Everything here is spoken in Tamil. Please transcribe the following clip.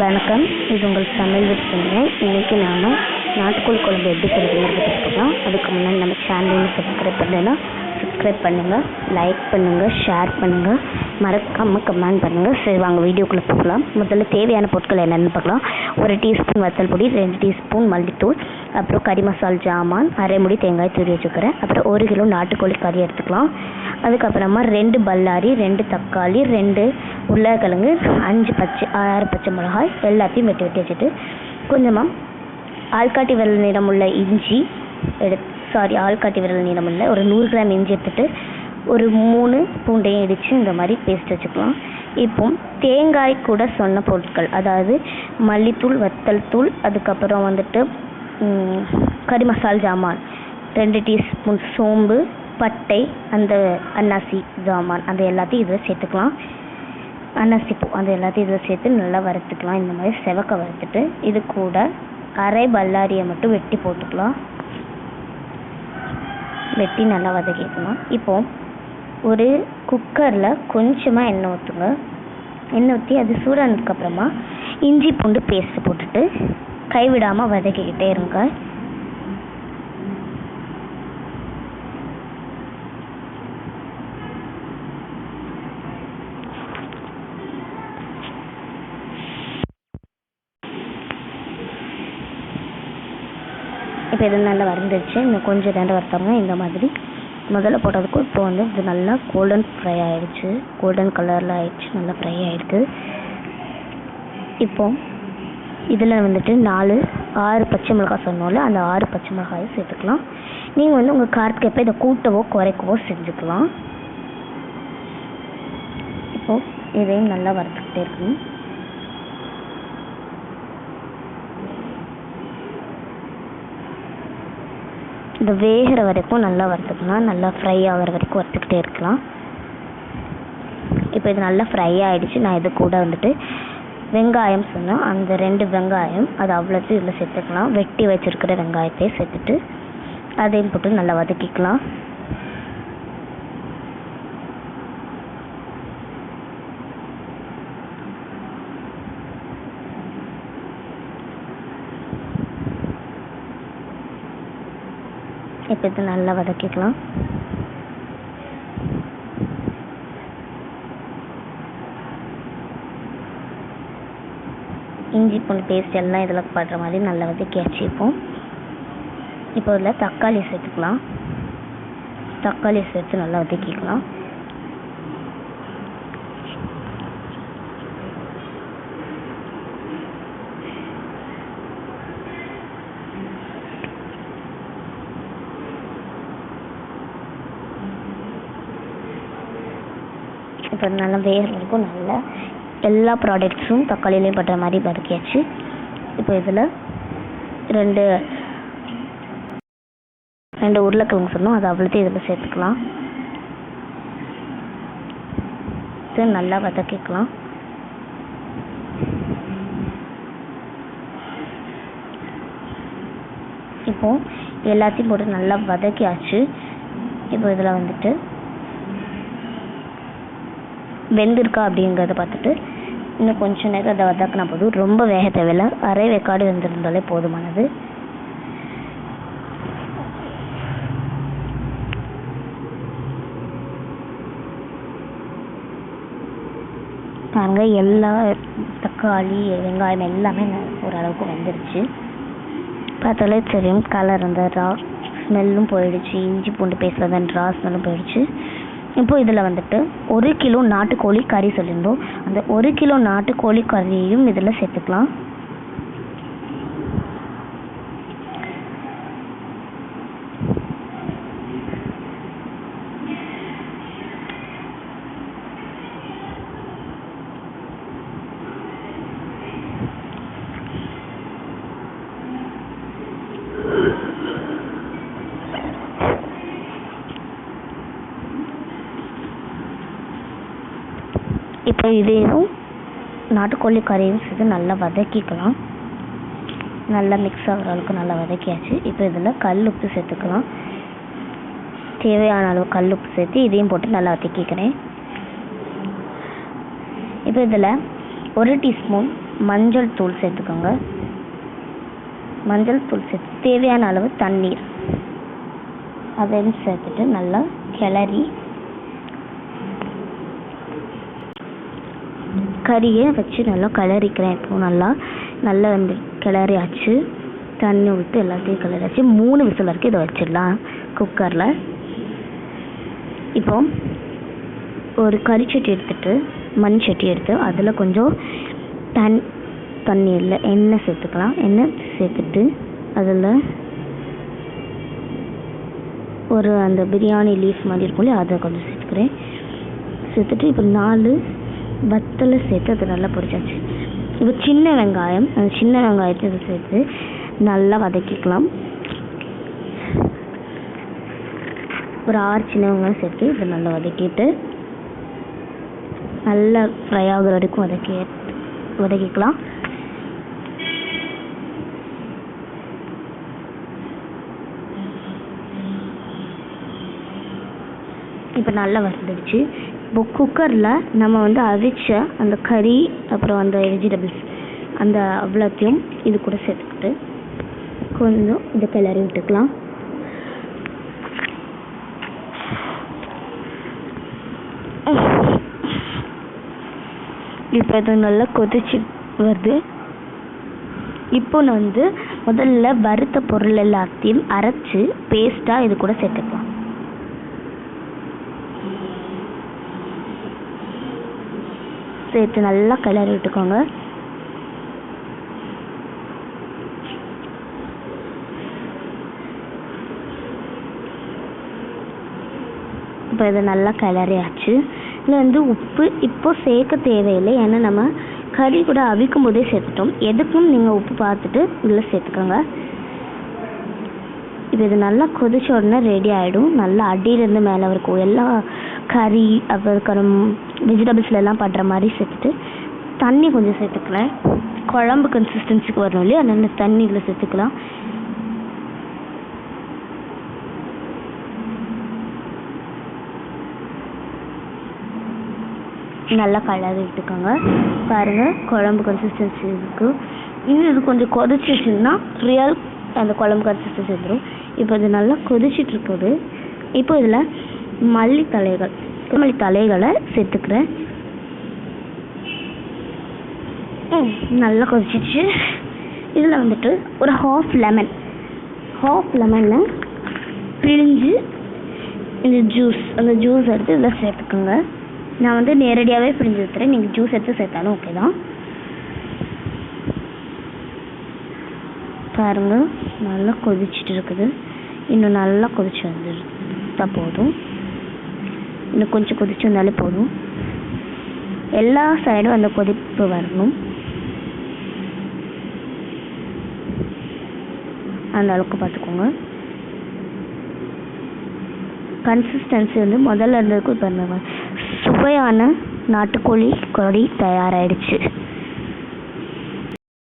வணக்கம், இது உங்கள் சமையல் விற்பனை. இன்றைக்கி நாம் நாட்டுக்கோழி குழம்பு எப்படி செய்யறதுன்னு பார்க்கலாம். அதுக்கு முன்னாடி நம்ம சேனலையும் சப்ஸ்கிரைப் பண்ணலைன்னா சப்ஸ்கிரைப் பண்ணுங்கள், லைக் பண்ணுங்கள், ஷேர் பண்ணுங்கள், மறக்காமல் கமெண்ட் பண்ணுங்கள். சரி, வாங்க வீடியோக்குள்ளே போகலாம். முதல்ல தேவையான பொருட்கள் என்னென்னு பார்க்கலாம். 1 டீஸ்பூன் வத்தல் பொடி, 2 டீஸ்பூன் மல்லித்தூள், அப்புறம் கறி மசால் ஜாமான், அரை முடி தேங்காய் துருவி வச்சுக்கிறேன். அப்புறம் 1 கிலோ நாட்டுக்கோழி கறி எடுத்துக்கலாம். அதுக்கப்புறமா 2 பல்லாரி, 2 தக்காளி, 2 உருளைக்கிழங்கு, 6 பச்சை மிளகாய் எல்லாத்தையும் வெட்டி வச்சுட்டு, கொஞ்சமாக ஆள்காட்டி விரல் நீளமுள்ள இஞ்சி ஆள்காட்டி விரல் நீளமுள்ள ஒரு 100 கிராம் இஞ்சி எடுத்துகிட்டு ஒரு 3 பூண்டையும் இடித்து இந்த மாதிரி பேஸ்ட் வச்சுக்கலாம். இப்போ தேங்காய் கூட சொன்ன பொருட்கள், அதாவது மல்லித்தூள், வத்தல் தூள், அதுக்கப்புறம் கறி மசால் ஜாமான், 2 டீஸ்பூன் சோம்பு, பட்டை, அந்த அன்னாசி ஜாமான், அந்த எல்லாத்தையும் இதில் சேர்த்துக்கலாம். அன்னாசி பூ அந்த எல்லாத்தையும் இதில் சேர்த்து நல்லா வறுத்துக்கலாம். இந்த மாதிரி செவக்க வறுத்துட்டு இது கூட அரை பல்லாரியை மட்டும் வெட்டி போட்டுக்கலாம். வெட்டி நல்லா வதக்கிக்கலாம். இப்போது ஒரு குக்கரில் கொஞ்சமாக எண்ணெய் ஊற்றுங்க. எண்ணெய் ஊற்றி அது சூடானதுக்கப்புறமா இஞ்சி பூண்டு பேஸ்ட்டு போட்டுட்டு கைவிடாமல் வதக்கிக்கிட்டே இருங்க. இப்போ இது நல்லா வறுந்துடுச்சு. இன்னும் கொஞ்சம் நேரம் வறுத்தாங்க. இந்த மாதிரி முதல்ல போட்டதுக்கும் இப்போ இது நல்லா கோல்டன் ஃப்ரை ஆகிடுச்சு, கோல்டன் கலரில் ஆகிடுச்சு, நல்லா ஃப்ரை ஆகிடுது. இப்போது இதில் 6 பச்சை மிளகாய் சொன்னோம்ல, அந்த 6 பச்சை மிளகாயை சேர்த்துக்கலாம். நீங்கள் உங்கள் காரத்துக்கு எப்போ இதை கூட்டவோ குறைக்கவோ செஞ்சுக்கலாம். இப்போது இதையும் நல்லா வறுத்துக்கிட்டே இருக்கணும். இது வேகிற வரைக்கும் நல்லா வறுத்துக்கலாம். நல்லா ஃப்ரை ஆகிற வரைக்கும் வறுத்துக்கிட்டே இருக்கலாம். இப்போ இது நல்லா ஃப்ரை ஆகிடுச்சு. நான் இது கூட வெங்காயம் சொன்னேன், அந்த 2 வெங்காயம் அது அவ்வளோத்தையும் இதில் சேர்த்துக்கலாம். வெட்டி வச்சுருக்கிற வெங்காயத்தையும் சேர்த்துட்டு அதையும் போட்டு நல்லா வதக்கிக்கலாம். இப்போ இது நல்லா வதக்கிக்கலாம். இஞ்சி பூண்டு பேஸ்ட் எல்லாம் இதில் படுற மாதிரி நல்லா வதக்கியாச்சு. இப்போ இதில் தக்காளி சேர்த்துக்கலாம். தக்காளி சேர்த்து நல்லா வதக்கிக்கலாம். இப்போ நல்லா வேகிறதுக்கும் நல்லா எல்லா ப்ராடக்ட்ஸும் தக்காளிலையும் படுற மாதிரி வதக்கியாச்சு. இப்போ இதில் 2 உருளைக்கிழங்கு சொன்னோம், அது அவ்வளோத்தையும் இதில் சேர்த்துக்கலாம். இது நல்லா வதக்கிக்கலாம். இப்போது எல்லாத்தையும் போட்டு நல்லா வதக்கியாச்சு. இப்போ இதில் வெந்திருக்கா அப்படிங்கிறத பார்த்துட்டு இன்னும் கொஞ்சம் நேரம் அதை வதக்கினா போதும். ரொம்ப வேக தேவையில்லை, அரை வேக்காடு வெந்திருந்தாலே போதுமானது. பாருங்க, எல்லா தக்காளி வெங்காயம் எல்லாமே ஓரளவுக்கு வெந்துருச்சு. பார்த்தாலே தெரியும், கலர் அந்த ரா ஸ்மெல்லும் போயிடுச்சு. இஞ்சி பூண்டு பேஸ்டில் தான் ரா ஸ்மெல்லும் போயிடுச்சு. இப்போது இதில் 1 கிலோ நாட்டுக்கோழி கறி சொல்லியிருந்தோம், அந்த 1 கிலோ நாட்டுக்கோழி கறியையும் இதில் சேர்த்துக்கலாம். இப்போ இதையும் நாட்டுக்கோழி கறியும் சேர்த்து நல்லா வதக்கிக்கலாம். நல்லா மிக்ஸ் ஆகிற அளவுக்கு நல்லா வதக்கியாச்சு. இப்போ இதில் கல் உப்பு சேர்த்துக்கலாம். தேவையான அளவு கல் உப்பு சேர்த்து இதையும் போட்டு நல்லா வதக்கிக்கிறேன். இப்போ இதில் 1 டீஸ்பூன் மஞ்சள் தூள் சேர்த்துக்கோங்க. மஞ்சள் தூள் சேர்த்து தேவையான அளவு தண்ணீர் அதையும் சேர்த்துட்டு நல்லா கிளறி கறியை வச்சு நல்லா கிளறிக்கிறேன். இப்போ நல்லா வந்து கிளறியாச்சு. தண்ணி ஊற்றி எல்லாத்தையும் கிளறியாச்சு. 3 விசில் வரைக்கும் இதை வச்சிடலாம் குக்கரில். இப்போ ஒரு கறிச்சட்டி எடுத்துட்டு மண் சட்டி எடுத்து அதில் கொஞ்சம் தண்ணீரில் எண்ணெய் சேர்த்துக்கலாம். எண்ணெய் சேர்த்துட்டு அதில் ஒரு அந்த பிரியாணி லீஃப் மாதிரி இருக்கும் இல்லையா, அதை கொஞ்சம் சேர்த்துக்கிறேன். சேர்த்துட்டு இப்போ 4 வத்தலை சேர்த்து அது நல்லா பொரிச்சாச்சு. இப்போ சின்ன வெங்காயம், அந்த சின்ன வெங்காயத்தை இதை சேர்த்து நல்லா வதக்கிக்கலாம். ஒரு 6 சின்ன வெங்காயம் சேர்த்து இதை நல்லா வதக்கிட்டு நல்லா ஃப்ரை ஆகுற வரைக்கும் வதக்கிக்கலாம். இப்போ நல்லா வதக்கிடுச்சு. இப்போ குக்கரில் நம்ம வந்து அவிச்ச அந்த கறி அப்புறம் அந்த வெஜிடபிள்ஸ் அந்த அவ்வளோத்தையும் இது கூட சேர்த்துக்கிட்டு கொஞ்சம் இதை கிளறி விட்டுக்கலாம். இப்போ இது நல்லா கொதிச்சு வருது. இப்போ நான் வந்து முதல்ல வறுத்த பொருள் எல்லாத்தையும் அரைச்சி பேஸ்ட்டாக இது கூட சேர்த்துக்கலாம். சேர்த்து நல்லா கிளறி விட்டுக்கோங்க. இப்போ இதை நல்லா கிளறியாச்சு. இதில் வந்து உப்பு இப்போ சேர்க்க தேவையில்லை, ஏன்னா நம்ம கறி கூட அவிக்கும் போதே சேர்த்துட்டோம். எதுக்கும் நீங்கள் உப்பு பார்த்துட்டு இதில் சேர்த்துக்கோங்க. இப்போ இது நல்லா கொதிச்ச உடனே ரெடி ஆகிடும். நல்லா அடியிலேருந்து மேலே இருக்கும் எல்லா கறி அப்புறம் வெஜிடபிள்ஸ்ல எல்லாம் பண்ணுற மாதிரி சேர்த்துட்டு தண்ணி கொஞ்சம் சேர்த்துக்கிறேன். குழம்பு கன்சிஸ்டன்சிக்கு வரணும் இல்லையா, அதனால தண்ணி இதில் சேர்த்துக்கலாம். நல்லா கலரி விட்டுக்கோங்க. பாருங்கள், குழம்பு கன்சிஸ்டன்சி இருக்குது. இன்னும் இது கொஞ்சம் கொதிச்சிச்சுன்னா ரியல் அந்த குழம்பு கன்சிஸ்டன்சி வந்துடும். இப்போ இது நல்லா கொதிச்சிட்ருக்குது. இப்போ இதில் மல்லி தலைகளை சேர்த்துக்கிறேன். நல்லா கொதிச்சிச்சு. இதில் வந்துட்டு ஒரு ஹாஃப் லெமனை பிழிஞ்சு இந்த அந்த ஜூஸ் எடுத்து இதில் சேர்த்துக்கோங்க. நான் வந்து நேரடியாகவே பிழிஞ்சு ஊற்றுறேன், நீங்கள் ஜூஸ் எடுத்து சேர்த்தாலும் ஓகே தான். பாருங்கள், நல்லா கொதிச்சுட்டு இருக்குது. இன்னும் நல்லா கொதிச்சு வந்துட்டா போதும். இன்னும் கொஞ்சம் கொதிச்சு வந்தாலே போதும். எல்லா சைடும் அந்த கொதிப்பு வரணும், அந்த அளவுக்கு பார்த்துக்கோங்க. கன்சிஸ்டன்சி வந்து முதல்ல இருந்ததுக்கு இப்போ சுவையான நாட்டுக்கோழி கறி தயாராகிடுச்சு.